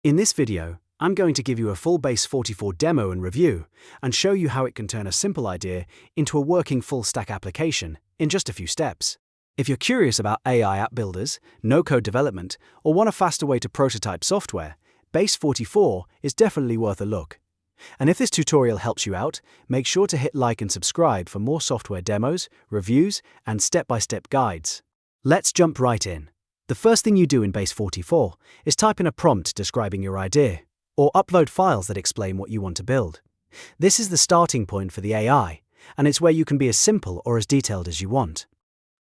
In this video, I'm going to give you a full Base44 demo and review, and show you how it can turn a simple idea into a working full-stack application in just a few steps. If you're curious about AI app builders, no-code development, or want a faster way to prototype software, Base44 is definitely worth a look. And if this tutorial helps you out, make sure to hit like and subscribe for more software demos, reviews, and step-by-step guides. Let's jump right in. The first thing you do in Base44 is type in a prompt describing your idea, or upload files that explain what you want to build. This is the starting point for the AI, and it's where you can be as simple or as detailed as you want.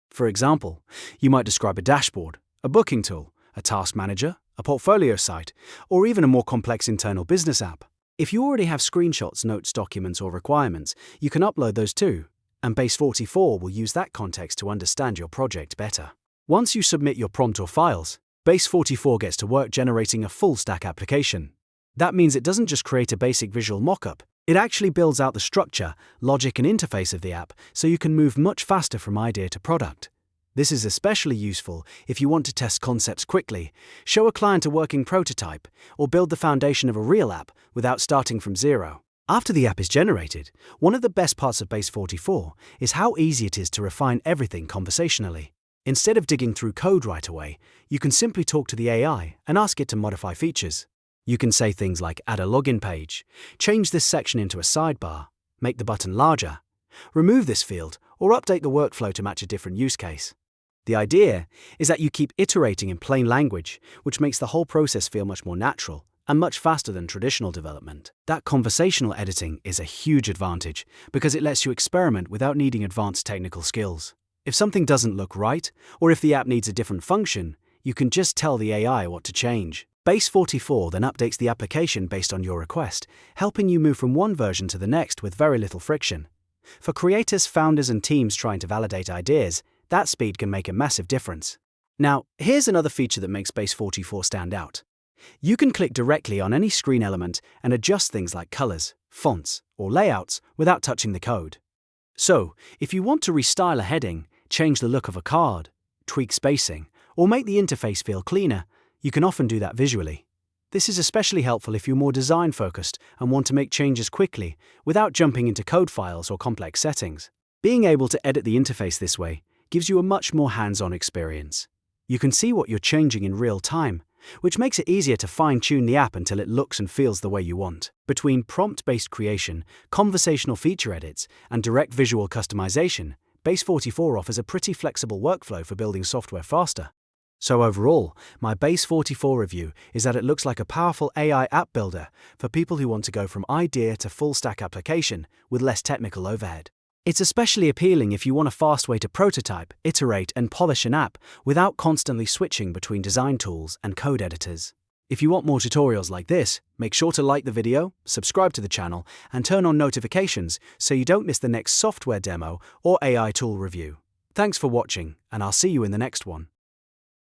For example, you might describe a dashboard, a booking tool, a task manager, a portfolio site, or even a more complex internal business app. If you already have screenshots, notes, documents, or requirements, you can upload those too, and Base44 will use that context to understand your project better. Once you submit your prompt or files, Base44 gets to work generating a full-stack application. That means it doesn't just create a basic visual mockup, it actually builds out the structure, logic, and interface of the app so you can move much faster from idea to product. This is especially useful if you want to test concepts quickly, show a client a working prototype, or build the foundation of a real app without starting from zero. After the app is generated, one of the best parts of Base44 is how easy it is to refine everything conversationally. Instead of digging through code right away, you can simply talk to the AI and ask it to modify features. You can say things like add a login page, change this section into a sidebar, make the button larger, remove this field, or update the workflow to match a different use case. The idea is that you keep iterating in plain language, which makes the whole process feel much more natural and much faster than traditional development. That conversational editing is a huge advantage because it lets you experiment without needing advanced technical skills. If something doesn't look right, or if the app needs a different function, you can just tell the AI what to change. Base44 then updates the application based on your request, helping you move from one version to the next with very little friction. For creators, founders, and teams trying to validate ideas, that speed can make a massive difference. Now, here's another feature that makes Base44 stand out. You can click directly on any screen element and adjust things like colors, fonts, or layouts without touching the code. So, if you want to restyle a heading, change the look of a card, tweak spacing, or make the interface feel cleaner, you can often do that visually. This is especially helpful if you're more design-focused and want to make changes quickly without jumping into code files or complex settings. Being able to edit the interface this way gives you a much more hands-on experience. You can see what you're changing in real time, which makes it easier to fine-tune the app until it looks and feels the way you want. Between prompt-based creation, conversational feature edits, and direct visual customization, Base44 offers a pretty flexible workflow for building software faster. So overall, my Base44 review is that it looks like a powerful AI app builder for people who want to go from idea to full-stack application with less technical overhead. It's especially appealing if you want a fast way to prototype, iterate, and polish an app without constantly switching between design tools and code editors. If you want more tutorials like this, make sure to like the video, subscribe to the channel, and turn on notifications so you don't miss the next software demo or AI tool review. Thanks for watching, and I'll see you in the next one.